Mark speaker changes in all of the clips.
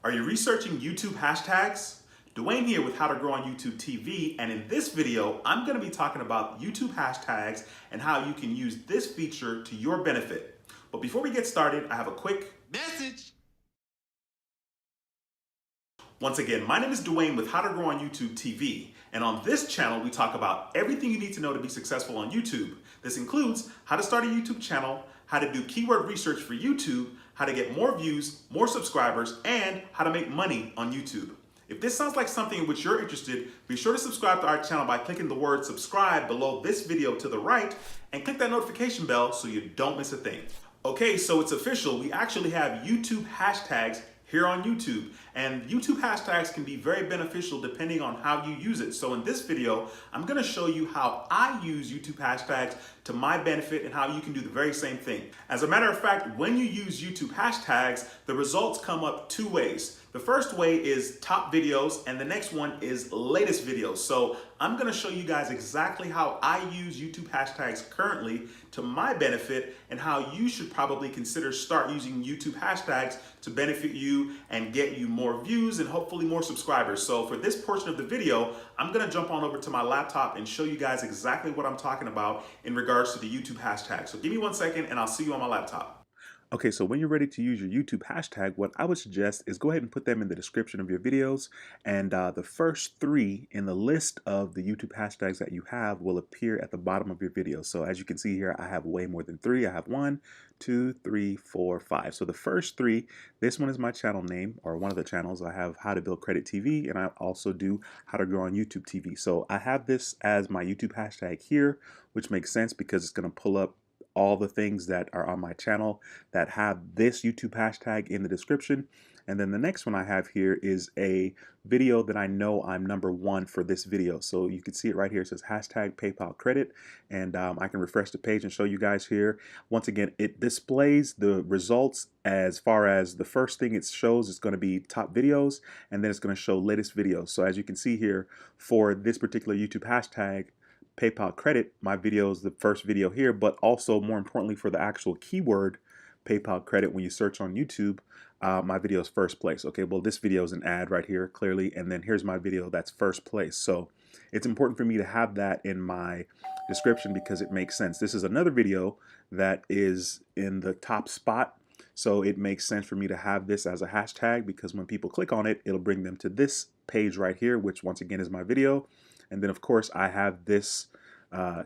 Speaker 1: Are you researching YouTube hashtags? Dwayne here with How to Grow on YouTube TV, and in this video, I'm going to be talking about YouTube hashtags and how you can use this feature to your benefit. But before we get started, I have a quick message. Once again, my name is Dwayne with How to Grow on YouTube TV, and on this channel, we talk about everything you need to know to be successful on YouTube. This includes how to start a YouTube channel, how to do keyword research for YouTube, how to get more views, more subscribers, and how to make money on YouTube. If this sounds like something in which you're interested, be sure to subscribe to our channel by clicking the word subscribe below this video to the right and click that notification bell so you don't miss a thing. Okay, so it's official. We actually have YouTube hashtags here on YouTube, and YouTube hashtags can be very beneficial depending on how you use it. So in this video, I'm going to show you how I use YouTube hashtags to my benefit and how you can do the very same thing. As a matter of fact, when you use YouTube hashtags, the results come up two ways. The first way is top videos, and the next one is latest videos. So I'm going to show you guys exactly how I use YouTube hashtags currently to my benefit and how you should probably consider start using YouTube hashtags to benefit you and get you more views and hopefully more subscribers. So for this portion of the video, I'm going to jump on over to my laptop and show you guys exactly what I'm talking about in regards to the YouTube hashtag. So give me 1 second and I'll see you on my laptop. Okay, so when you're ready to use your YouTube hashtag, what I would suggest is go ahead and put them in the description of your videos, and the first 3 in the list of the YouTube hashtags that you have will appear at the bottom of your video. So as you can see here, I have way more than 3. I have 1, 2, 3, 4, 5. So the first 3, this one is my channel name, or one of the channels. I have How to Build Credit TV, and I also do How to Grow on YouTube TV. So I have this as my YouTube hashtag here, which makes sense because it's going to pull up all the things that are on my channel that have this YouTube hashtag in the description. And then the next one I have here is a video that I know I'm #1 for this video. So you can see it right here. It says hashtag PayPal credit, and I can refresh the page and show you guys here. Once again, it displays the results as far as the first thing it shows is going to be top videos, and then it's going to show latest videos. So as you can see here, for this particular YouTube hashtag, PayPal credit, my video is the first video here, but also more importantly for the actual keyword PayPal credit, when you search on YouTube, my video is first place. Okay, well this video is an ad right here clearly, and then here's my video that's first place. So it's important for me to have that in my description because it makes sense. This is another video that is in the top spot, so it makes sense for me to have this as a hashtag because when people click on it, it'll bring them to this page right here, which once again is my video. And then of course I have this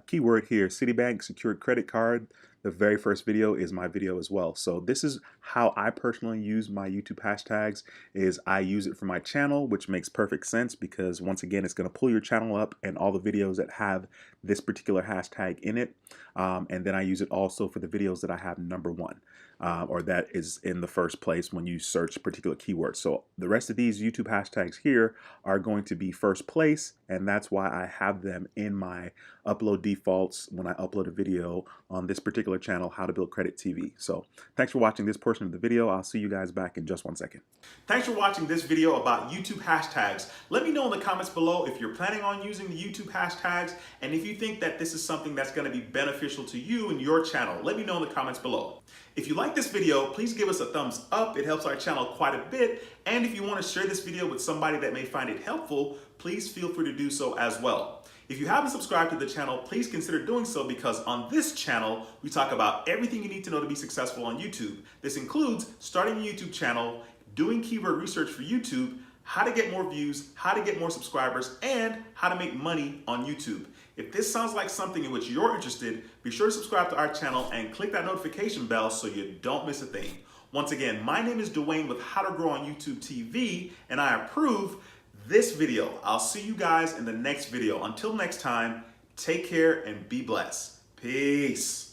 Speaker 1: keyword here, Citibank secured credit card. The very first video is my video as well. So this is how I personally use my YouTube hashtags. Is I use it for my channel, which makes perfect sense because once again it's going to pull your channel up and all the videos that have this particular hashtag in it. And then I use it also for the videos that I have #1. Or that is in the first place when you search particular keywords. So the rest of these YouTube hashtags here are going to be first place, and that's why I have them in my upload defaults when I upload a video on this particular channel, How to Build Credit TV. So thanks for watching this portion of the video. I'll see you guys back in just 1 second. Thanks for watching this video about YouTube hashtags. Let me know in the comments below if you're planning on using the YouTube hashtags and if you think that this is something that's going to be beneficial to you and your channel. Let me know in the comments below. If you like this video, please give us a thumbs up. It helps our channel quite a bit. And if you want to share this video with somebody that may find it helpful, please feel free to do so as well. If you haven't subscribed to the channel, please consider doing so because on this channel, we talk about everything you need to know to be successful on YouTube. This includes starting a YouTube channel, doing keyword research for YouTube, how to get more views, how to get more subscribers, and how to make money on YouTube. If this sounds like something in which you're interested, be sure to subscribe to our channel and click that notification bell so you don't miss a thing. Once again, my name is Dwayne with How to Grow on YouTube TV, and I approve this video. I'll see you guys in the next video. Until next time, take care and be blessed. Peace.